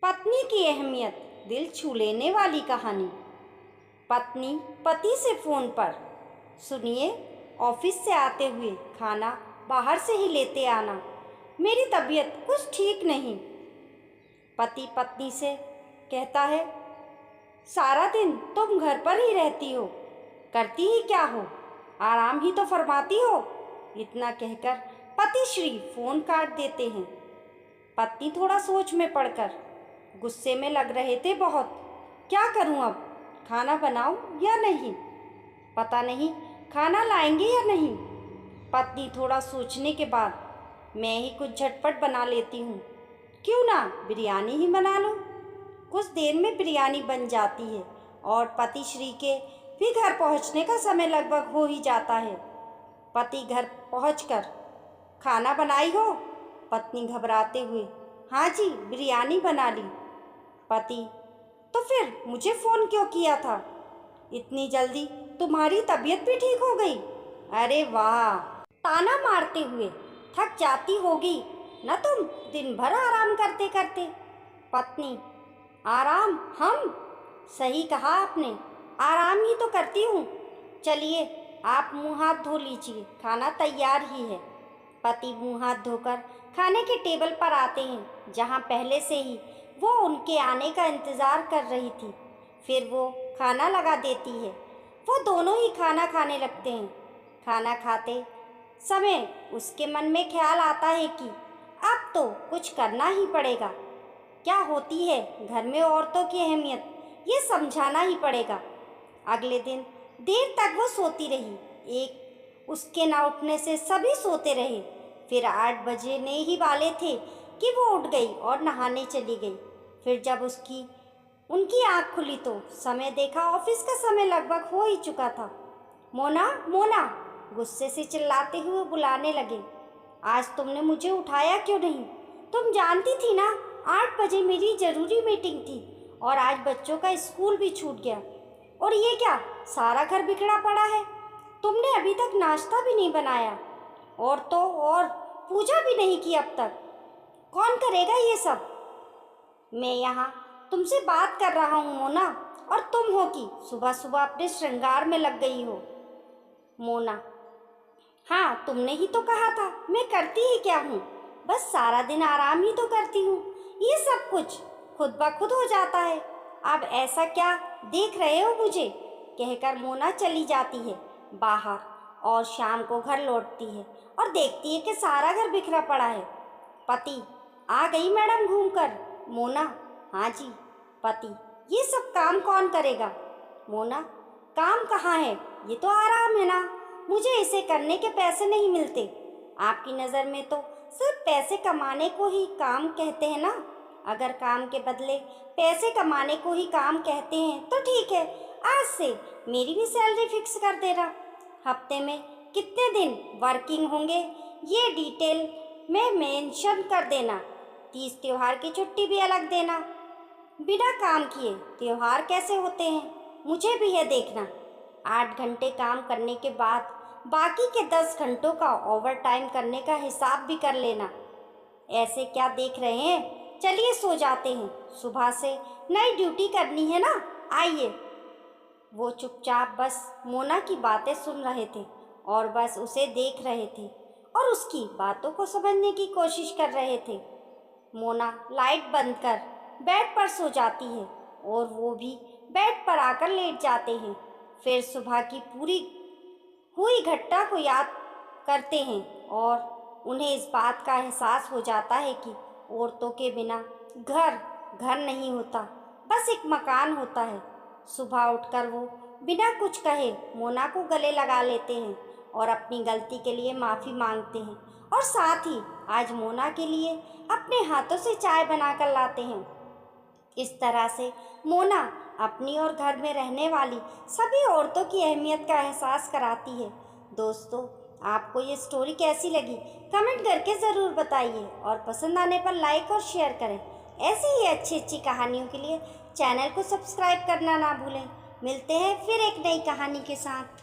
पत्नी की अहमियत दिल छू लेने वाली कहानी। पत्नी पति से फ़ोन पर, सुनिए, ऑफिस से आते हुए खाना बाहर से ही लेते आना, मेरी तबीयत कुछ ठीक नहीं। पति पत्नी से कहता है, सारा दिन तुम घर पर ही रहती हो, करती ही क्या हो, आराम ही तो फरमाती हो। इतना कहकर पति श्री फ़ोन काट देते हैं। पत्नी थोड़ा सोच में पड़कर गुस्से में लग रहे थे बहुत। क्या करूं अब, खाना बनाऊं या नहीं, पता नहीं खाना लाएंगे या नहीं। पत्नी थोड़ा सोचने के बाद, मैं ही कुछ झटपट बना लेती हूँ, क्यों ना बिरयानी ही बना लूँ। कुछ देर में बिरयानी बन जाती है और पति श्री के भी घर पहुँचने का समय लगभग हो ही जाता है। पति घर पहुँचकर, खाना बनाई हो? पत्नी घबराते हुए, हाँ जी, बिरयानी बना ली। पति, तो फिर मुझे फ़ोन क्यों किया था? इतनी जल्दी तुम्हारी तबीयत भी ठीक हो गई? अरे वाह, ताना मारते हुए थक जाती होगी न तुम दिन भर आराम करते करते। पत्नी, आराम? हम? सही कहा आपने, आराम ही तो करती हूँ। चलिए आप मुँह हाथ धो लीजिए, खाना तैयार ही है। पति मुँह हाथ धोकर खाने के टेबल पर आते हैं, जहाँ पहले से ही वो उनके आने का इंतज़ार कर रही थी। फिर वो खाना लगा देती है। वो दोनों ही खाना खाने लगते हैं। खाना खाते समय उसके मन में ख्याल आता है कि अब तो कुछ करना ही पड़ेगा। क्या होती है घर में औरतों की अहमियत, ये समझाना ही पड़ेगा। अगले दिन देर तक वो सोती रही। एक उसके ना उठने से सभी सोते रहे। फिर 8 बजने ही वाले थे कि वो उठ गई और नहाने चली गई। फिर जब उनकी आँख खुली तो समय देखा, ऑफिस का समय लगभग हो ही चुका था। मोना, मोना, गुस्से से चिल्लाते हुए बुलाने लगे, आज तुमने मुझे उठाया क्यों नहीं? तुम जानती थी ना 8 बजे मेरी ज़रूरी मीटिंग थी और आज बच्चों का स्कूल भी छूट गया। और ये क्या, सारा घर बिखरा पड़ा है। तुमने अभी तक नाश्ता भी नहीं बनाया और तो और पूजा भी नहीं की अब तक। कौन करेगा ये सब? मैं यहाँ तुमसे बात कर रहा हूँ मोना, और तुम हो कि सुबह सुबह अपने श्रृंगार में लग गई हो। मोना, हाँ तुमने ही तो कहा था, मैं करती ही क्या हूँ, बस सारा दिन आराम ही तो करती हूँ। ये सब कुछ खुद ब खुद हो जाता है। अब ऐसा क्या देख रहे हो मुझे? कहकर मोना चली जाती है बाहर और शाम को घर लौटती है और देखती है कि सारा घर बिखरा पड़ा है। पति, आ गई मैडम घूमकर? मोना, हाँ जी। पति, ये सब काम कौन करेगा? मोना, काम कहाँ है, ये तो आराम है ना, मुझे इसे करने के पैसे नहीं मिलते। आपकी नज़र में तो सिर्फ पैसे कमाने को ही काम कहते हैं ना। अगर काम के बदले पैसे कमाने को ही काम कहते हैं तो ठीक है, आज से मेरी भी सैलरी फिक्स कर देना। हफ्ते में कितने दिन वर्किंग होंगे ये डिटेल में मेंशन कर देना। 30 त्योहार की छुट्टी भी अलग देना। बिना काम किए त्योहार कैसे होते हैं, मुझे भी है देखना। 8 घंटे काम करने के बाद बाकी के 10 घंटों का ओवर टाइम करने का हिसाब भी कर लेना। ऐसे क्या देख रहे हैं, चलिए सो जाते हैं, सुबह से नई ड्यूटी करनी है ना, आइए। वो चुपचाप बस मोना की बातें सुन रहे थे और बस उसे देख रहे थे और उसकी बातों को समझने की कोशिश कर रहे थे। मोना लाइट बंद कर बेड पर सो जाती है और वो भी बेड पर आकर लेट जाते हैं। फिर सुबह की पूरी हुई घटना को याद करते हैं और उन्हें इस बात का एहसास हो जाता है कि औरतों के बिना घर घर नहीं होता, बस एक मकान होता है। सुबह उठकर वो बिना कुछ कहे मोना को गले लगा लेते हैं और अपनी गलती के लिए माफ़ी मांगते हैं और साथ ही आज मोना के लिए अपने हाथों से चाय बनाकर लाते हैं। इस तरह से मोना अपनी और घर में रहने वाली सभी औरतों की अहमियत का एहसास कराती है। दोस्तों, आपको ये स्टोरी कैसी लगी कमेंट करके ज़रूर बताइए और पसंद आने पर लाइक और शेयर करें। ऐसी ही अच्छी अच्छी कहानियों के लिए चैनल को सब्सक्राइब करना ना भूलें। मिलते हैं फिर एक नई कहानी के साथ।